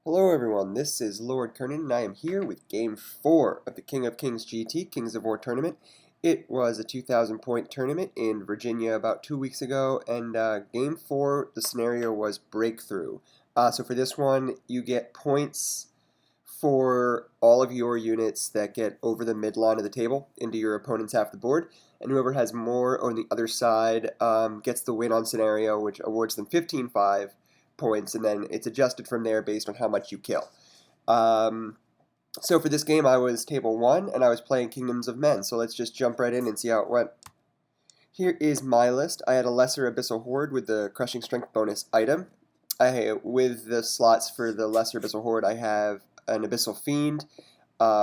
Hello everyone, this is Lord Kernan and I am here with Game 4 of the King of Kings GT, Kings of War tournament. It was a 2,000 point tournament in Virginia about 2 weeks ago, and Game 4, the scenario was Breakthrough. So for this one, you get points for all of your units that get over the midline of the table into your opponent's half the board, and whoever has more on the other side gets the win on scenario, which awards them 15-5 points, and then it's adjusted from there based on how much you kill. So for this game, I was table 1, and I was playing Kingdoms of Men, so let's just jump right in and see how it went. Here is my list. I had a Lesser Abyssal Horde with the Crushing Strength bonus item. With the slots for the Lesser Abyssal Horde, I have an Abyssal Fiend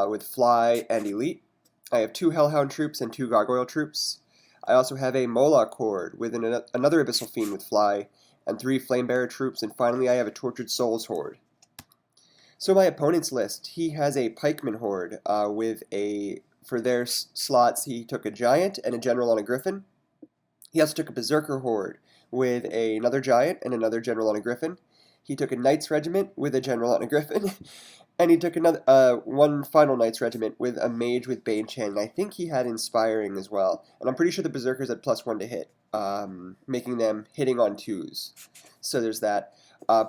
with Fly and Elite. I have 2 Hellhound troops and 2 Gargoyle troops. I also have a Moloch Horde with another Abyssal Fiend with Fly and 3 Flamebearer troops, and finally I have a Tortured Souls Horde. So my opponent's list, he has a Pikeman Horde for their slots, he took a Giant and a General on a Griffin. He also took a Berserker Horde with another Giant and another General on a Griffin. He took a Knights Regiment with a General on a Griffin. And he took one final Knights Regiment with a Mage with Bane Chanting. I think he had Inspiring as well. And I'm pretty sure the Berserkers had +1 to hit, making them hitting on 2s. So there's that.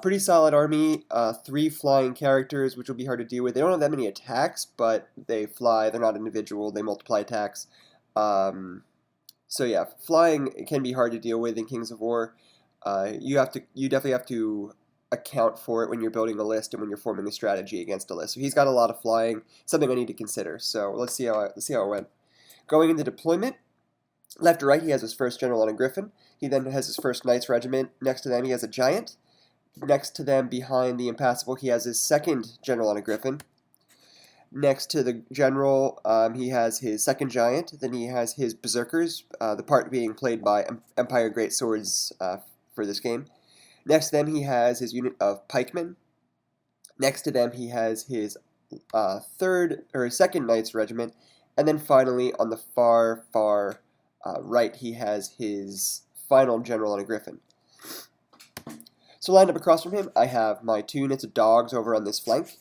Pretty solid army. 3 flying characters, which will be hard to deal with. They don't have that many attacks, but they fly. They're not individual. They multiply attacks. So yeah, flying can be hard to deal with in Kings of War. You definitely have to account for it when you're building a list and when you're forming a strategy against a list. So he's got a lot of flying, something I need to consider. So let's see how it went. Going into deployment, left to right he has his first General on a Griffin. He then has his first Knights Regiment. Next to them he has a Giant. Next to them, behind the Impassable, he has his second General on a Griffin. Next to the General, he has his second Giant. Then he has his Berserkers, the part being played by Empire Greatswords for this game. Next to them, he has his unit of pikemen. Next to them, he has his second Knights Regiment. And then finally, on the far right, he has his final General on a Griffin. So lined up across from him, I have my 2 units of dogs over on this flank.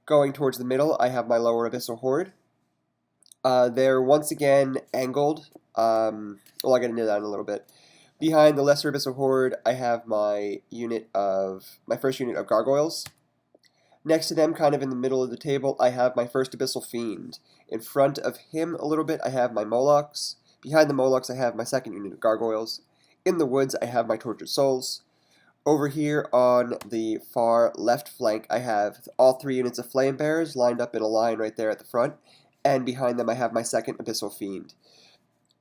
Going towards the middle, I have my lower Abyssal Horde. They're once again angled. I'll get into that in a little bit. Behind the Lesser Abyssal Horde, I have my first unit of Gargoyles. Next to them, kind of in the middle of the table, I have my first Abyssal Fiend. In front of him a little bit, I have my Molochs. Behind the Molochs, I have my second unit of Gargoyles. In the woods, I have my Tortured Souls. Over here on the far left flank, I have all 3 units of Flamebearers lined up in a line right there at the front. And behind them, I have my second Abyssal Fiend.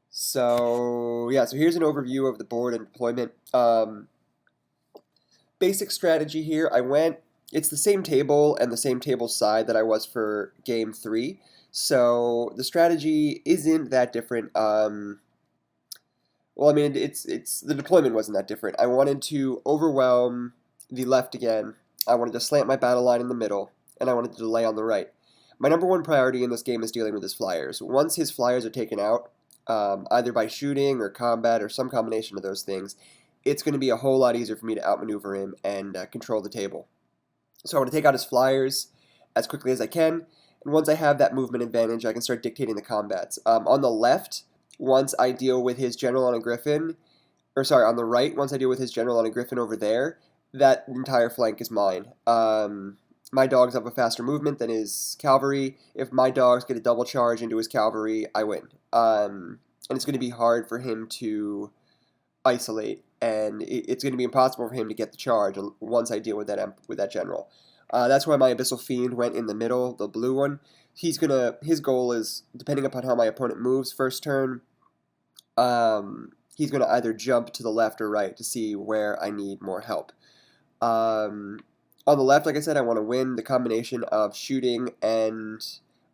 So here's an overview of the board and deployment. Basic strategy here, it's the same table and the same table side that I was for game 3. So the strategy isn't that different. The deployment wasn't that different. I wanted to overwhelm the left again. I wanted to slant my battle line in the middle, and I wanted to delay on the right. My number 1 priority in this game is dealing with his flyers. Once his flyers are taken out, either by shooting or combat or some combination of those things, it's going to be a whole lot easier for me to outmaneuver him and control the table. So I want to take out his flyers as quickly as I can, and once I have that movement advantage, I can start dictating the combats. On the left, once I deal with his General on a Griffin, on the right, once I deal with his General on a Griffin over there, that entire flank is mine. My dogs have a faster movement than his cavalry. If my dogs get a double charge into his cavalry, I win. And it's going to be hard for him to isolate, and it's going to be impossible for him to get the charge once I deal with that general. That's why my Abyssal Fiend went in the middle, the blue one. His goal is, depending upon how my opponent moves first turn, he's going to either jump to the left or right to see where I need more help. On the left, like I said, I want to win the combination of shooting and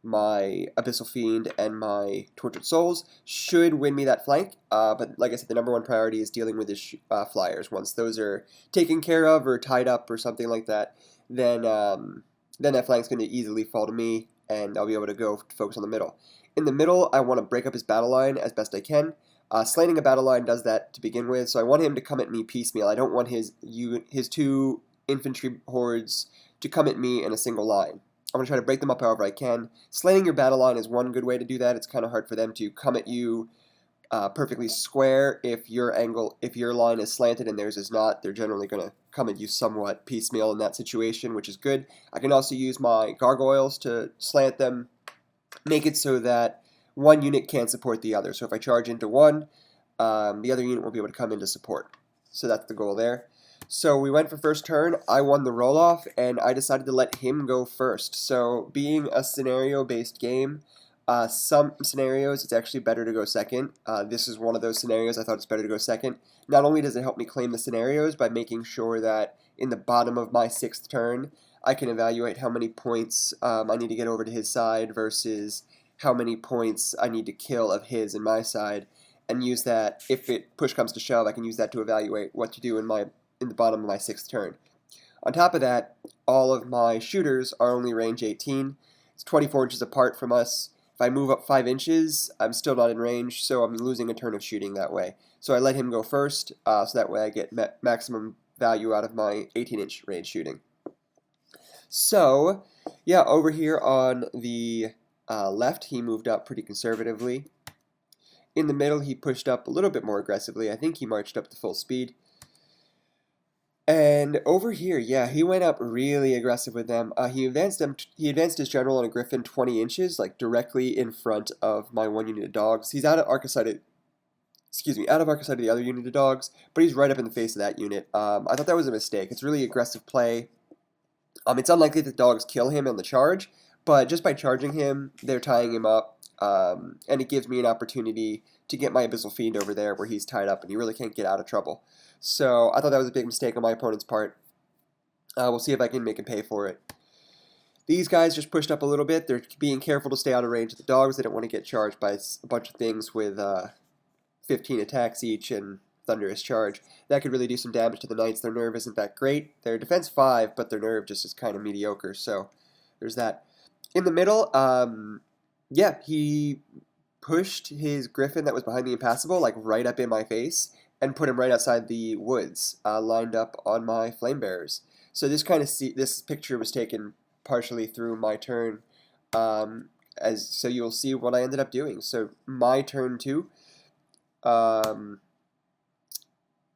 my Abyssal Fiend and my Tortured Souls should win me that flank, but like I said, the number 1 priority is dealing with his flyers. Once those are taken care of or tied up or something like that, then that flank's going to easily fall to me, and I'll be able to go focus on the middle. In the middle, I want to break up his battle line as best I can. Slanting a battle line does that to begin with, so I want him to come at me piecemeal. I don't want his 2 infantry hordes to come at me in a single line. I'm going to try to break them up however I can. Slanting your battle line is one good way to do that. It's kind of hard for them to come at you perfectly square. If your line is slanted and theirs is not, they're generally going to come at you somewhat piecemeal in that situation, which is good. I can also use my gargoyles to slant them, make it so that one unit can't support the other. So if I charge into one, the other unit will be able to come into support. So that's the goal there. So we went for first turn. I won the roll-off, and I decided to let him go first. So being a scenario-based game, some scenarios it's actually better to go second. This is one of those scenarios I thought it's better to go second. Not only does it help me claim the scenarios by making sure that in the bottom of my 6th turn, I can evaluate how many points I need to get over to his side versus how many points I need to kill of his and my side, and use that, if it push comes to shove, I can use that to evaluate what to do in the bottom of my 6th turn. On top of that, all of my shooters are only range 18. It's 24 inches apart from us. If I move up 5 inches, I'm still not in range, so I'm losing a turn of shooting that way. So I let him go first, so that way I get maximum value out of my 18-inch range shooting. So, yeah, over here on the left, he moved up pretty conservatively. In the middle, he pushed up a little bit more aggressively. I think he marched up to full speed. And over here, yeah, he went up really aggressive with them. He advanced his general on a griffin 20 inches, like directly in front of my one unit of dogs. He's out of arc of sight of the other unit of dogs, but he's right up in the face of that unit. I thought that was a mistake. It's really aggressive play. It's unlikely that dogs kill him on the charge, but just by charging him, they're tying him up, and it gives me an opportunity to get my Abyssal Fiend over there where he's tied up and he really can't get out of trouble. So I thought that was a big mistake on my opponent's part. We'll see if I can make him pay for it. These guys just pushed up a little bit. They're being careful to stay out of range of the dogs. They don't want to get charged by a bunch of things with 15 attacks each and Thunderous Charge. That could really do some damage to the Knights. Their nerve isn't that great. Their defense 5, but their nerve just is kind of mediocre, so there's that. In the middle, yeah, he pushed his Griffin that was behind the Impassable like right up in my face and put him right outside the woods, lined up on my Flame Bearers. So this picture was taken partially through my turn, so you'll see what I ended up doing. So my turn 2,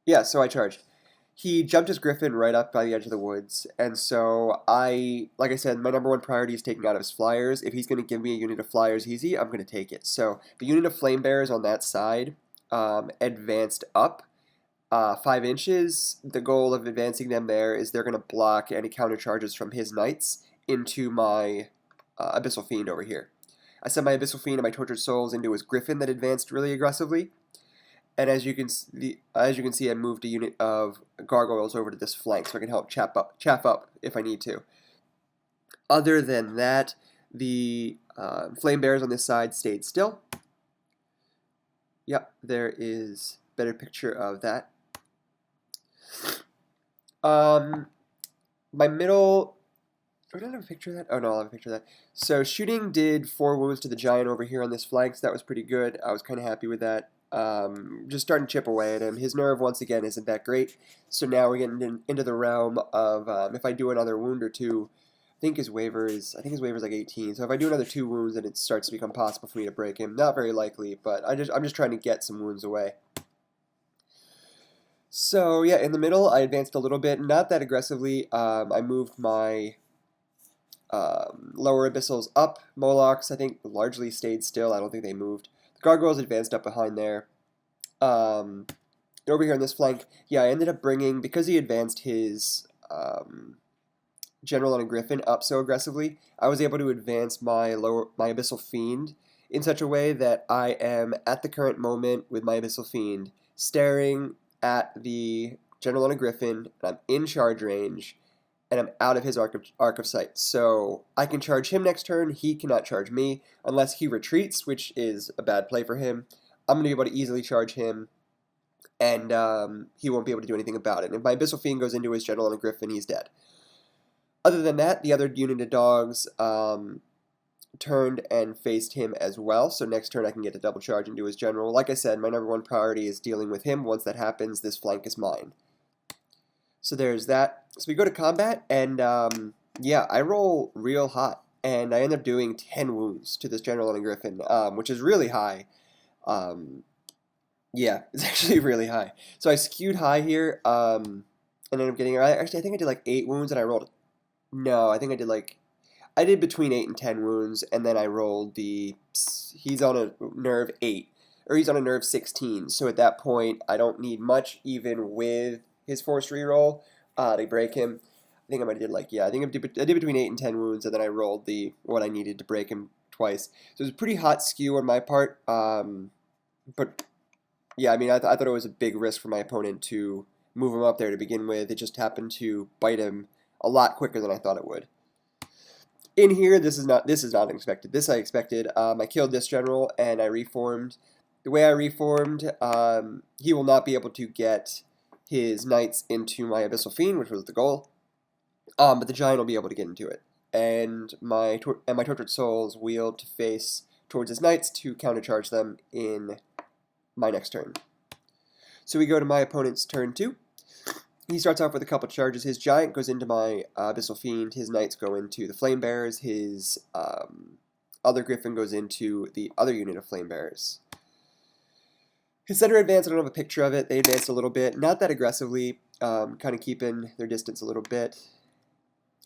yeah, so I charged. He jumped his Griffin right up by the edge of the woods, and so like I said, my number one priority is taking out of his flyers. If he's going to give me a unit of flyers easy, I'm going to take it. So the unit of Flame Bearers on that side advanced up 5 inches. The goal of advancing them there is they're going to block any counter charges from his Knights into my Abyssal Fiend over here. I sent my Abyssal Fiend and my Tortured Souls into his Griffin that advanced really aggressively. And as you can see, I moved a unit of gargoyles over to this flank, so I can help chaff up if I need to. Other than that, the Flame Bearers on this side stayed still. Yep, there is a better picture of that. My middle... Oh, did I have a picture of that? Oh, no, I'll have a picture of that. So shooting did 4 wounds to the giant over here on this flank, so that was pretty good. I was kind of happy with that. Just starting to chip away at him. His nerve, once again, isn't that great. So now we're getting into the realm of if I do another wound or two, I think his waiver is like 18. So if I do another 2 wounds, then it starts to become possible for me to break him. Not very likely, but I'm just trying to get some wounds away. So yeah, in the middle, I advanced a little bit, not that aggressively. I moved my lower Abyssals up. Molochs, I think, largely stayed still. I don't think they moved. Gargoyles advanced up behind there. Over here on this flank, yeah, I ended up bringing, because he advanced his General on a Griffin up so aggressively, I was able to advance my Abyssal Fiend in such a way that I am, at the current moment, with my Abyssal Fiend, staring at the General on a Griffin, and I'm in charge range, and I'm out of his arc of sight. So I can charge him next turn. He cannot charge me unless he retreats, which is a bad play for him. I'm going to be able to easily charge him, and he won't be able to do anything about it. And if my Abyssal Fiend goes into his General on a Griffin, he's dead. Other than that, the other unit of dogs turned and faced him as well. So next turn I can get a double charge into his General. Like I said, my number one priority is dealing with him. Once that happens, this flank is mine. So there's that. So we go to combat, and Yeah, I roll real hot, and I end up doing 10 wounds to this general and a griffin, which is really high. Um, yeah, it's actually really high. So I skewed high here, and ended up getting. Actually, I think I did like 8 wounds, and I rolled. No, I think I did like I did between 8 and 10 wounds, and then I rolled the. He's on a nerve 8, or he's on a nerve 16. So at that point, I don't need much, even with his force reroll, to break him. I think I might have did like yeah, I did between 8 and 10 wounds, and then I rolled the what I needed to break him twice. So it was a pretty hot skew on my part. But yeah, I mean, I thought it was a big risk for my opponent to move him up there to begin with. It just happened to bite him a lot quicker than I thought it would. In here, this is not expected. This I expected. I killed this general and I reformed. The way I reformed, he will not be able to get his knights into my Abyssal Fiend, which was the goal. But the giant will be able to get into it, and my tortured souls wheeled to face towards his knights to countercharge them in my next turn. So we go to my opponent's turn 2. He starts off with a couple charges. His giant goes into my Abyssal Fiend. His knights go into the Flame Bearers. His other griffin goes into the other unit of Flame Bearers. His center advance, I don't have a picture of it. They advanced a little bit, not that aggressively, kind of keeping their distance a little bit.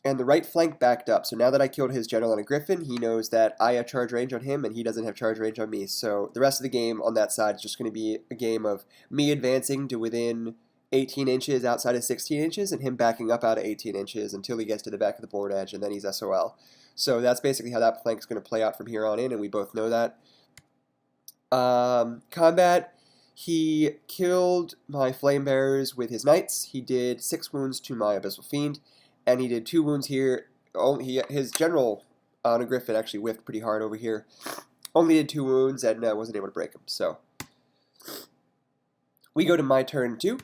And the right flank backed up. So now that I killed his general and a griffin, he knows that I have charge range on him and he doesn't have charge range on me. So the rest of the game on that side is just going to be a game of me advancing to within 18 inches outside of 16 inches and him backing up out of 18 inches until he gets to the back of the board edge, and then he's SOL. So that's basically how that flank is going to play out from here on in, and we both know that. Combat, he killed my Flame Bearers with his knights. He did 6 wounds to my Abyssal Fiend, and he did 2 wounds here. His general on a griffin actually whiffed pretty hard over here. Only did 2 wounds and wasn't able to break him. So we go to my turn 2.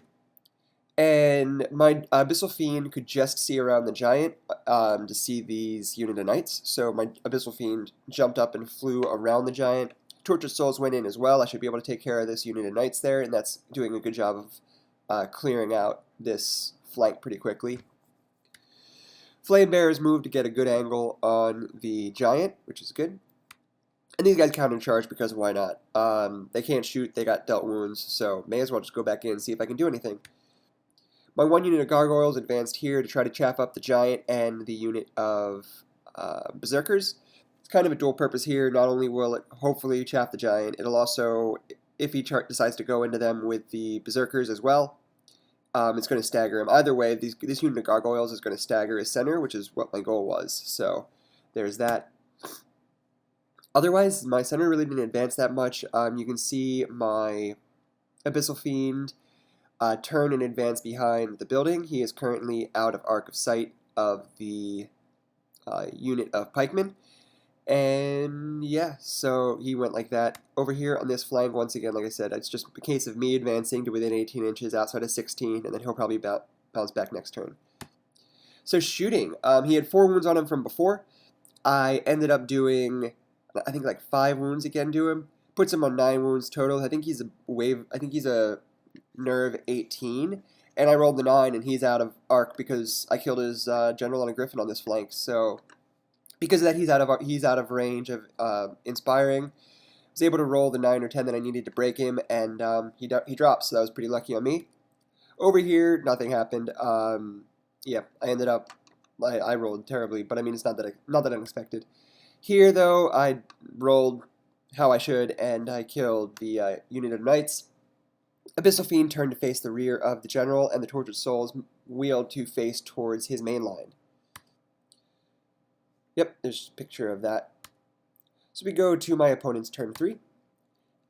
And my Abyssal Fiend could just see around the giant to see these unit of knights. So my Abyssal Fiend jumped up and flew around the giant. Tortured Souls went in as well. I should be able to take care of this unit of knights there, and that's doing a good job of clearing out this flank pretty quickly. Flame Bearers move to get a good angle on the giant, which is good. And these guys counter charge because why not? They can't shoot, they got dealt wounds, so may as well just go back in and see if I can do anything. My 1 unit of gargoyles advanced here to try to chaff up the giant and the unit of berserkers. It's kind of a dual purpose here. Not only will it hopefully chaff the giant, it'll also, if he decides to go into them with the berserkers as well, it's going to stagger him. Either way, this unit of gargoyles is going to stagger his center, which is what my goal was. So there's that. Otherwise, my center really didn't advance that much. You can see my Abyssal Fiend turn and advance behind the building. He is currently out of arc of sight of the unit of pikemen. And yeah, so he went like that. Over here on this flank, once again, like I said, it's just a case of me advancing to within 18 inches outside of 16, and then he'll probably bounce back next turn. So shooting, he had 4 wounds on him from before. I ended up doing, I think like 5 wounds again to him. Puts him on 9 wounds total. I think he's a nerve 18, and I rolled the 9, and he's out of arc because I killed his general on a griffin on this flank. So because of that, he's out of range of inspiring. I was able to roll the 9 or 10 that I needed to break him, and he drops. So that was pretty lucky on me. Over here, nothing happened. Yeah, I rolled terribly, but I mean it's not that unexpected. Here though, I rolled how I should, and I killed the unit of knights. Abyssal Fiend turned to face the rear of the general, and the Tortured Souls wheeled to face towards his main line. Yep, there's a picture of that. So we go to my opponent's turn 3.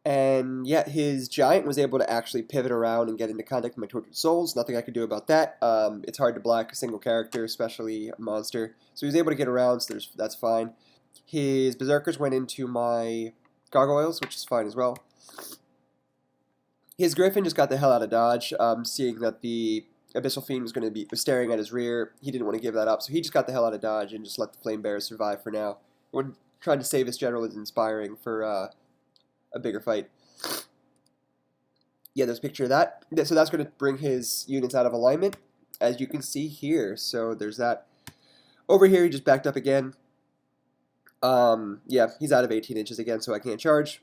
And yet his giant was able to actually pivot around and get into contact with my Tortured Souls. Nothing I could do about that. It's hard to block a single character, especially a monster. So he was able to get around, so that's fine. His Berserkers went into my Gargoyles, which is fine as well. His Griffin just got the hell out of dodge, seeing that the Abyssal Fiend was staring at his rear. He didn't want to give that up, so he just got the hell out of dodge and just let the Flame Bearers survive for now. When trying to save his general is inspiring for a bigger fight. Yeah, there's a picture of that. So that's going to bring his units out of alignment, as you can see here. So there's that. Over here, he just backed up again. Yeah, he's out of 18 inches again, so I can't charge.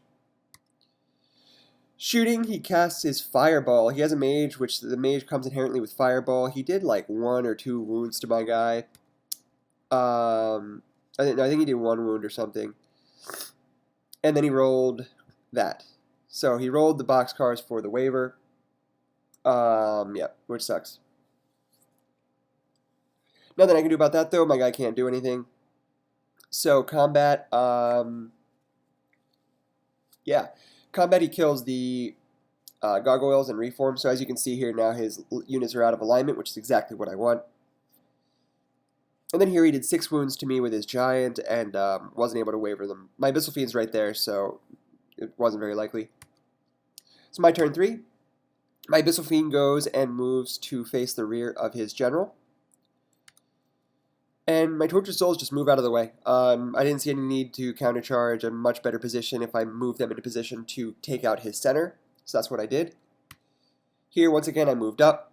Shooting, he casts his Fireball. He has a mage, which the mage comes inherently with Fireball. He did like 1 or 2 wounds to my guy. I think he did 1 wound or something. And then he rolled that. So he rolled the boxcars for the waiver. Yeah, which sucks. Nothing I can do about that though. My guy can't do anything. So combat, yeah, combat. He kills the gargoyles and reform. So as you can see here now, his units are out of alignment, which is exactly what I want. And then here he did 6 wounds to me with his giant and wasn't able to waver them. My Abyssal Fiend's right there, so it wasn't very likely. So my turn 3. My Abyssal Fiend goes and moves to face the rear of his general. And my Tortured Souls just move out of the way. I didn't see any need to countercharge. A much better position if I move them into position to take out his center. So that's what I did. Here, once again, I moved up.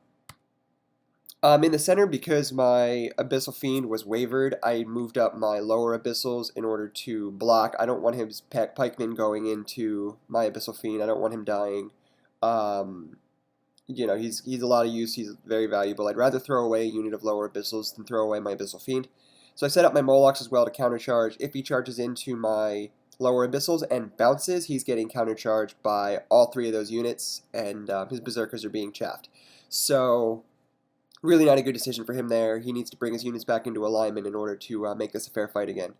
In the center, because my Abyssal Fiend was wavered, I moved up my lower Abyssals in order to block. I don't want his pikeman going into my Abyssal Fiend. I don't want him dying. You know, he's a lot of use. He's very valuable. I'd rather throw away a unit of lower Abyssals than throw away my Abyssal Fiend. So I set up my Molochs as well to countercharge. If he charges into my lower Abyssals and bounces, he's getting countercharged by all 3 of those units, and his Berserkers are being chaffed. So really not a good decision for him there. He needs to bring his units back into alignment in order to make this a fair fight again.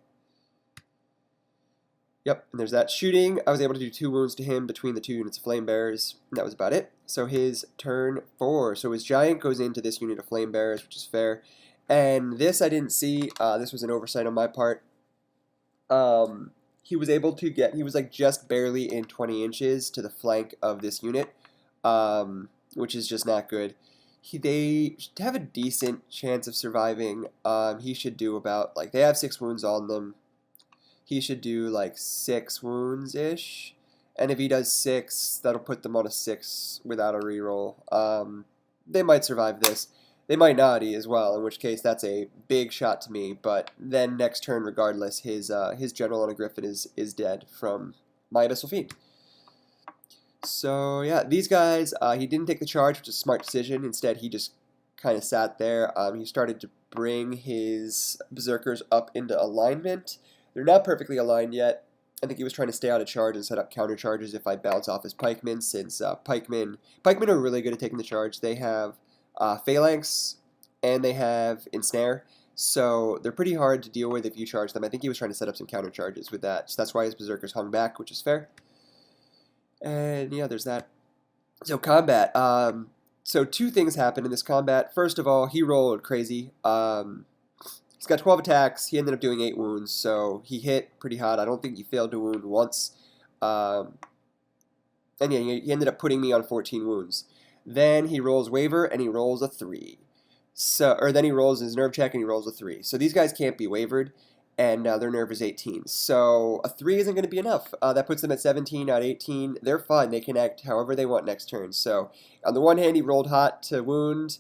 Yep, and there's that shooting. I was able to do 2 wounds to him between the 2 units of Flame Bearers, and that was about it. So his turn 4. So his giant goes into this unit of Flame Bearers, which is fair. And this I didn't see. This was an oversight on my part. He was able to get, he was like just barely in 20 inches to the flank of this unit, which is just not good. They have a decent chance of surviving. He should do about, like, they have 6 wounds on them. He should do like 6 wounds-ish. And if he does 6, that'll put them on a 6 without a reroll. They might survive this. They might not as well, in which case that's a big shot to me. But then next turn, regardless, his general on a griffin is dead from my Abyssal Fiend. So yeah, these guys, he didn't take the charge, which is a smart decision. Instead, he just kind of sat there. He started to bring his Berserkers up into alignment. They're not perfectly aligned yet. I think he was trying to stay out of charge and set up counter charges if I bounce off his pikemen, since pikemen are really good at taking the charge. They have phalanx and they have ensnare, so they're pretty hard to deal with if you charge them. I think he was trying to set up some counter charges with that, so that's why his Berserkers hung back, which is fair. And yeah, there's that. So combat. So 2 things happened in this combat. First of all, he rolled crazy. He's got 12 attacks. He ended up doing 8 wounds, so he hit pretty hot. I don't think he failed to wound once. And yeah, he ended up putting me on 14 wounds. Then he rolls Waver, and he rolls a 3. Or then he rolls his nerve check, and he rolls a 3. So these guys can't be wavered, and their nerve is 18. So a 3 isn't going to be enough. That puts them at 17, not 18. They're fine. They can act however they want next turn. So on the one hand, he rolled hot to wound.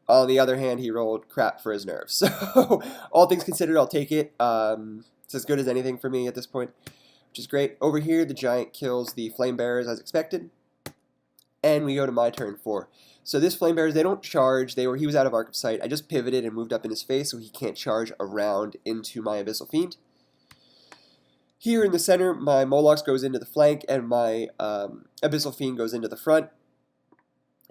On the other hand, he rolled crap for his nerves. So all things considered, I'll take it. It's as good as anything for me at this point, which is great. Over here, the giant kills the Flame Bearers as expected. And we go to my turn 4. So this Flame Bearers, they don't charge. He was out of arc of sight. I just pivoted and moved up in his face so he can't charge around into my Abyssal Fiend. Here in the center, my Molochs goes into the flank and my Abyssal Fiend goes into the front.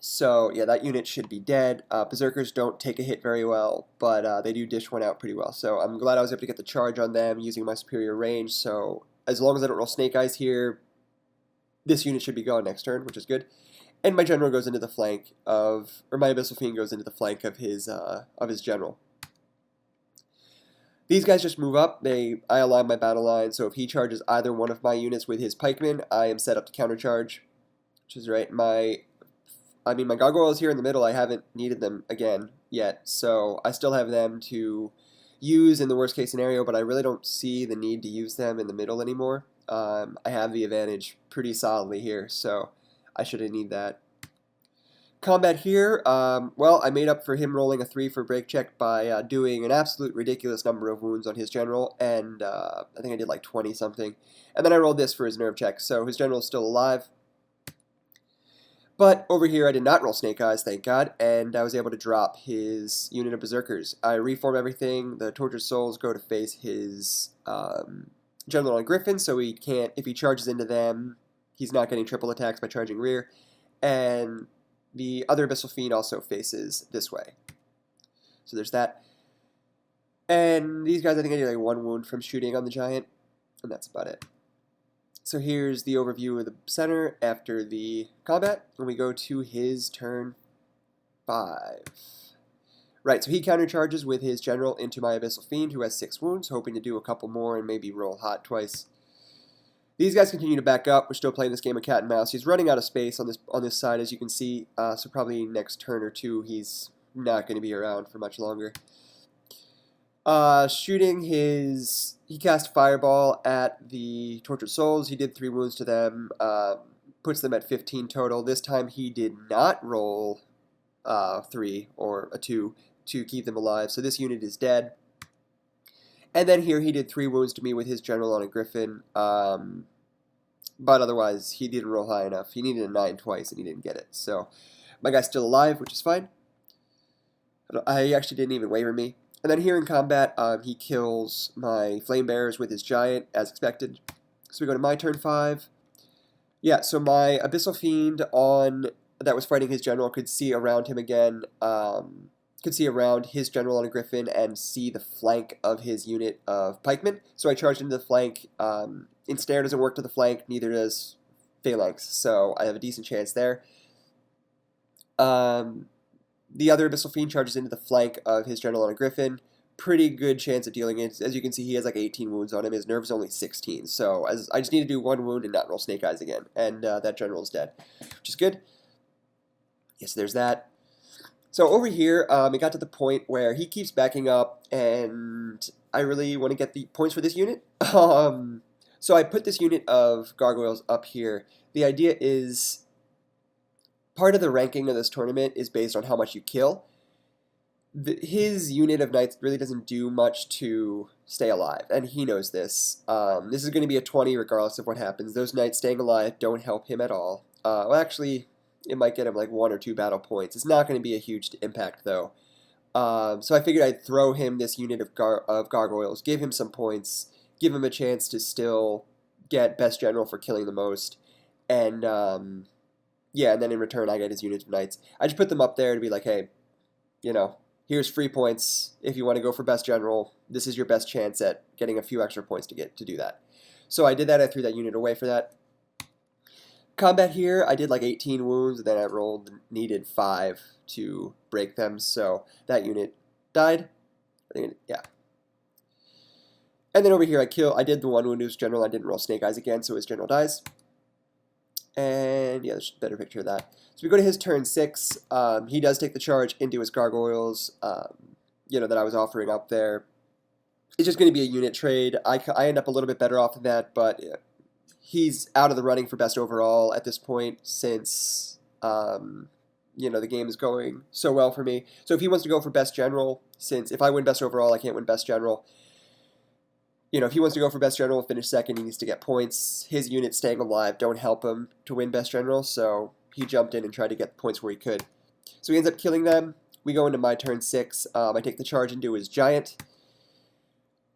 So yeah, that unit should be dead. Berserkers don't take a hit very well, but they do dish one out pretty well. So I'm glad I was able to get the charge on them using my superior range. So as long as I don't roll Snake Eyes here, this unit should be gone next turn, which is good. And my general goes into the flank of, or my Abyssal Fiend goes into the flank of his general. These guys just move up. I align my battle line, so if he charges either one of my units with his pikemen, I am set up to countercharge, which is right. My gargoyles here in the middle, I haven't needed them again yet, so I still have them to use in the worst case scenario, but I really don't see the need to use them in the middle anymore. I have the advantage pretty solidly here, so I shouldn't need that. Combat here, well, I made up for him rolling a 3 for break check by doing an absolute ridiculous number of wounds on his general, and I think I did like 20 something. And then I rolled this for his nerve check, so his general is still alive. But over here I did not roll Snake Eyes, thank God, and I was able to drop his unit of Berserkers. I reform everything, the Tortured Souls go to face his general on Griffin, so he can't, if he charges into them, he's not getting triple attacks by charging rear. And the other Abyssal Fiend also faces this way. So there's that. And these guys, I think I did like 1 wound from shooting on the giant, and that's about it. So here's the overview of the center after the combat, and we go to his turn 5. Right, so he countercharges with his general into my Abyssal Fiend, who has 6 wounds, hoping to do a couple more and maybe roll hot twice. These guys continue to back up. We're still playing this game of cat and mouse. He's running out of space on this side, as you can see. So probably next turn or two, he's not going to be around for much longer. Shooting his, he cast Fireball at the Tortured Souls. He did 3 wounds to them. Puts them at 15 total. This time he did not roll 3 or a 2 to keep them alive. So this unit is dead. And then here he did 3 wounds to me with his general on a Griffin. But otherwise, he didn't roll high enough. He needed a 9 twice, and he didn't get it. So my guy's still alive, which is fine. He actually didn't even waver me. And then here in combat, he kills my Flame Bearers with his giant, as expected. So we go to my turn 5. Yeah, so my Abyssal Fiend that was fighting his general could see around him again. Could see around his general on a Griffin and see the flank of his unit of pikemen. So I charged into the flank. Ensnare doesn't work to the flank, neither does Phalanx, so I have a decent chance there. The other Abyssal Fiend charges into the flank of his general on a Griffin. Pretty good chance of dealing it. As you can see, he has like 18 wounds on him. His nerve's only 16, so I just need to do 1 wound and not roll Snake Eyes again. And that general's dead, which is good. Yes, there's that. So over here, it got to the point where he keeps backing up, and I really want to get the points for this unit. So I put this unit of gargoyles up here. The idea is, part of the ranking of this tournament is based on how much you kill. His unit of knights really doesn't do much to stay alive, and he knows this. This is going to be a 20 regardless of what happens. Those knights staying alive don't help him at all. Well, actually, it might get him like 1 or 2 battle points. It's not going to be a huge impact, though. So I figured I'd throw him this unit of gargoyles, give him some points, give him a chance to still get best general for killing the most, and yeah, and then in return I get his unit of knights. I just put them up there to be like, hey, you know, here's free points. If you want to go for best general, this is your best chance at getting a few extra points to do that. So I did that. I threw that unit away for that. Combat here, I did like 18 wounds, and then I needed 5 to break them, so that unit died. Yeah. And then over here I did the 1 wound to his general. I didn't roll Snake Eyes again, so his general dies. And yeah, there's a better picture of that. So we go to his turn 6. He does take the charge into his gargoyles, that I was offering up there. It's just going to be a unit trade. I end up a little bit better off than that, but he's out of the running for best overall at this point since, the game is going so well for me. So if he wants to go for best general, since if I win best overall, I can't win best general. If he wants to go for best general, finish second, he needs to get points. His units staying alive don't help him to win best general, so he jumped in and tried to get points where he could. So he ends up killing them. We go into my turn 6. I take the charge into his giant.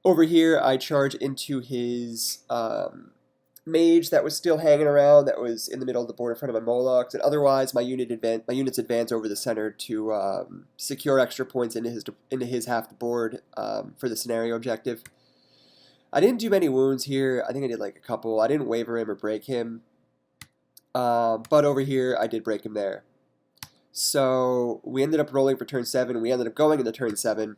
Over here, I charge into his mage that was still hanging around, that was in the middle of the board in front of my Molochs, and otherwise my units advance over the center to secure extra points into his half the board for the scenario objective. I didn't do many wounds here. I think I did like a couple. I didn't waver him or break him. But over here, I did break him there. So we ended up rolling for turn 7. We ended up going into turn 7.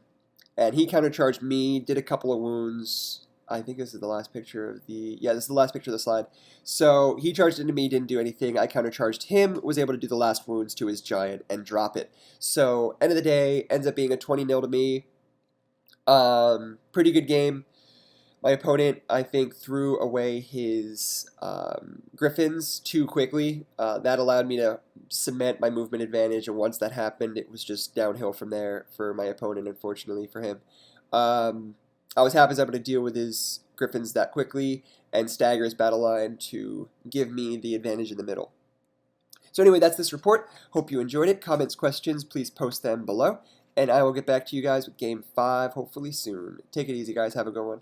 And he countercharged me, did a couple of wounds. I think this is the last picture of this is the last picture of the slide. So he charged into me, didn't do anything. I countercharged him, was able to do the last wounds to his giant and drop it. So end of the day, ends up being a 20-0 to me. Pretty good game. My opponent, I think, threw away his griffins too quickly. That allowed me to cement my movement advantage, and once that happened, it was just downhill from there for my opponent, unfortunately for him. I was happy I was able to deal with his griffins that quickly and stagger his battle line to give me the advantage in the middle. So anyway, that's this report. Hope you enjoyed it. Comments, questions, please post them below. And I will get back to you guys with Game 5 hopefully soon. Take it easy, guys. Have a good one.